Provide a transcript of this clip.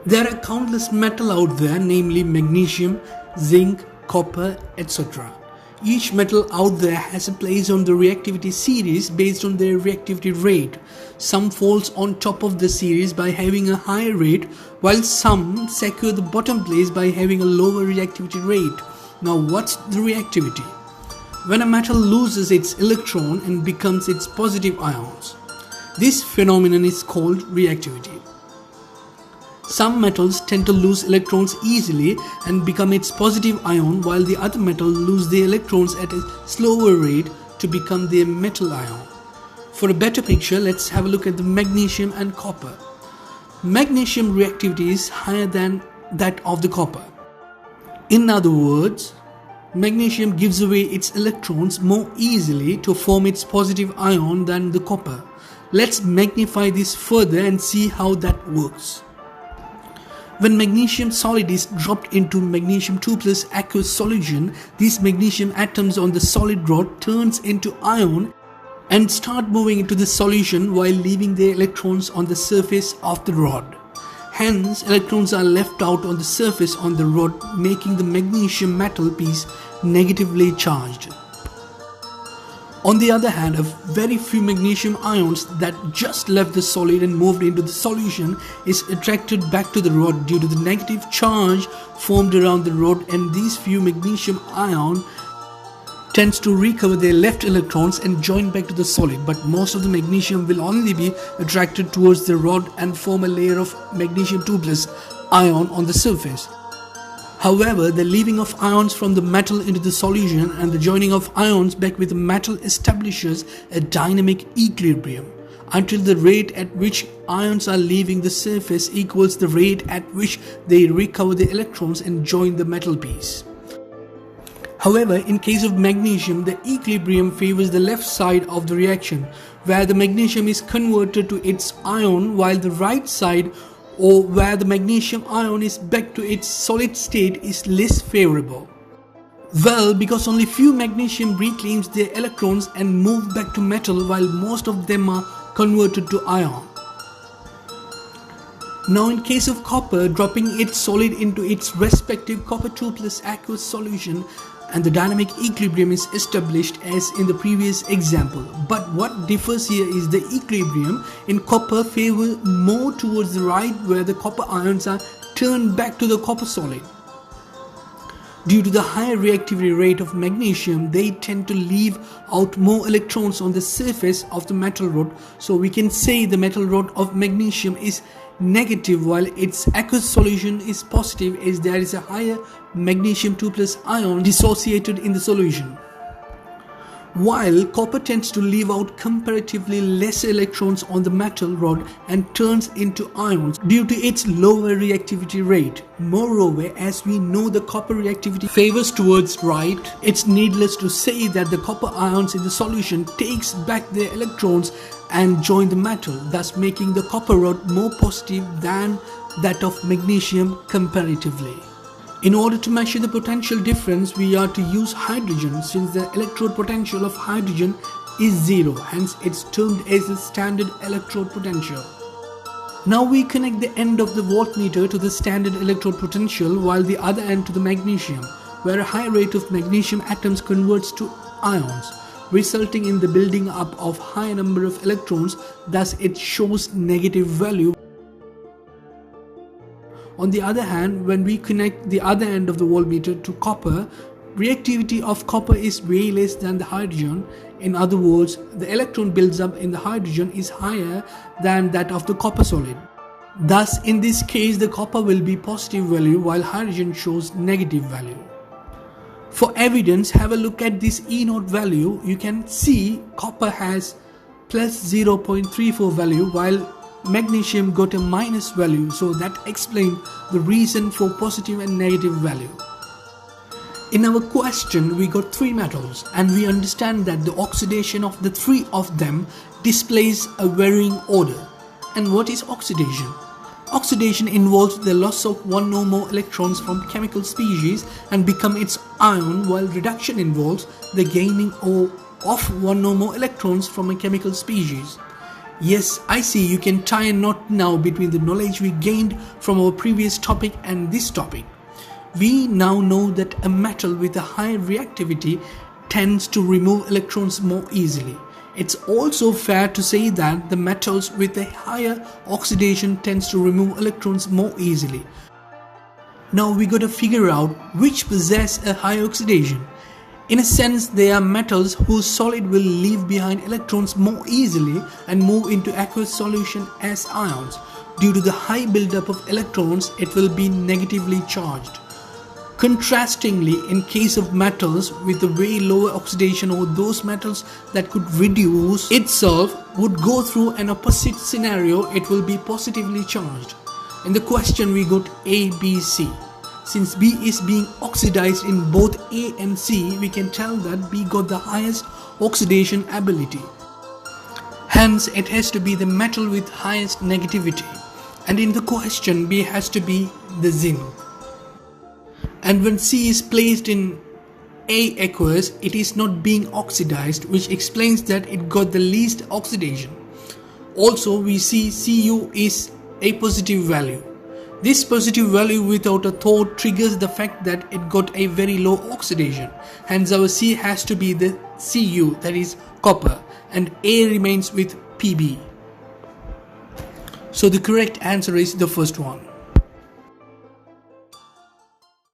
There are countless metals out there, namely magnesium, zinc, copper, etc. Each metal out there has a place on the reactivity series based on their reactivity rate. Some falls on top of the series by having a higher rate, while some secure the bottom place by having a lower reactivity rate. Now what's the reactivity? When a metal loses its electron and becomes its positive ions. This phenomenon is called reactivity. Some metals tend to lose electrons easily and become its positive ion, while the other metals lose their electrons at a slower rate to become their metal ion. For a better picture, let's have a look at the magnesium and copper. Magnesium reactivity is higher than that of the copper. In other words, magnesium gives away its electrons more easily to form its positive ion than the copper. Let's magnify this further and see how that works. When magnesium solid is dropped into magnesium 2 plus aqueous solution, these magnesium atoms on the solid rod turns into ion and start moving into the solution while leaving their electrons on the surface of the rod. Hence, electrons are left out on the surface on the rod, making the magnesium metal piece negatively charged. On the other hand, a very few magnesium ions that just left the solid and moved into the solution is attracted back to the rod due to the negative charge formed around the rod, and these few magnesium ions tends to recover their left electrons and join back to the solid, but most of the magnesium will only be attracted towards the rod and form a layer of magnesium 2 plus ion on the surface. However, the leaving of ions from the metal into the solution and the joining of ions back with the metal establishes a dynamic equilibrium until the rate at which ions are leaving the surface equals the rate at which they recover the electrons and join the metal piece. However, in case of magnesium, the equilibrium favors the left side of the reaction, where the magnesium is converted to its ion, while the right side, or where the magnesium ion is back to its solid state, is less favorable. Well, because only few magnesium reclaims their electrons and move back to metal, while most of them are converted to ion. Now in case of copper, dropping its solid into its respective copper 2 plus aqueous solution, and the dynamic equilibrium is established as in the previous example. But what differs here is the equilibrium in copper favor more towards the right, where the copper ions are turned back to the copper solid. Due to the higher reactivity rate of magnesium, they tend to leave out more electrons on the surface of the metal rod, so we can say the metal rod of magnesium is negative while its aqueous solution is positive, as there is a higher magnesium 2 plus ion dissociated in the solution. While copper tends to leave out comparatively less electrons on the metal rod and turns into ions due to its lower reactivity rate. Moreover, as we know the copper reactivity favors towards right, it's needless to say that the copper ions in the solution takes back their electrons and join the metal, thus making the copper rod more positive than that of magnesium comparatively. In order to measure the potential difference, we are to use hydrogen, since the electrode potential of hydrogen is zero, hence it's termed as the standard electrode potential. Now we connect the end of the voltmeter to the standard electrode potential, while the other end to the magnesium, where a high rate of magnesium atoms converts to ions, resulting in the building up of high number of electrons, thus it shows negative value. On the other hand, when we connect the other end of the voltmeter to copper, reactivity of copper is way less than the hydrogen. In other words, the electron builds up in the hydrogen is higher than that of the copper solid. Thus, in this case, the copper will be positive value while hydrogen shows negative value. For evidence, have a look at this E0 value. You can see copper has plus 0.34 value while magnesium got a minus value, so that explains the reason for positive and negative value. In our question, we got 3 metals, and we understand that the oxidation of the 3 of them displays a varying order. And what is oxidation? Oxidation involves the loss of one or more electrons from chemical species and become its ion, while reduction involves the gaining of one or more electrons from a chemical species. Yes, I see you can tie a knot now between the knowledge we gained from our previous topic and this topic. We now know that a metal with a high reactivity tends to remove electrons more easily. It's also fair to say that the metals with a higher oxidation tends to remove electrons more easily. Now we gotta figure out which possess a high oxidation. In a sense, they are metals whose solid will leave behind electrons more easily and move into aqueous solution as ions. Due to the high buildup of electrons, it will be negatively charged. Contrastingly, in case of metals with a very lower oxidation, or those metals that could reduce itself would go through an opposite scenario, it will be positively charged. In the question we got A, B, C. Since B is being oxidized in both A and C, we can tell that B got the highest oxidation ability. Hence, it has to be the metal with highest negativity. And in the question, B has to be the zinc. And when C is placed in A aqueous, it is not being oxidized, which explains that it got the least oxidation. Also, we see Cu is a positive value. This positive value without a thought triggers the fact that it got a very low oxidation. Hence our C has to be the Cu, that is copper, and A remains with Pb. So the correct answer is the first one.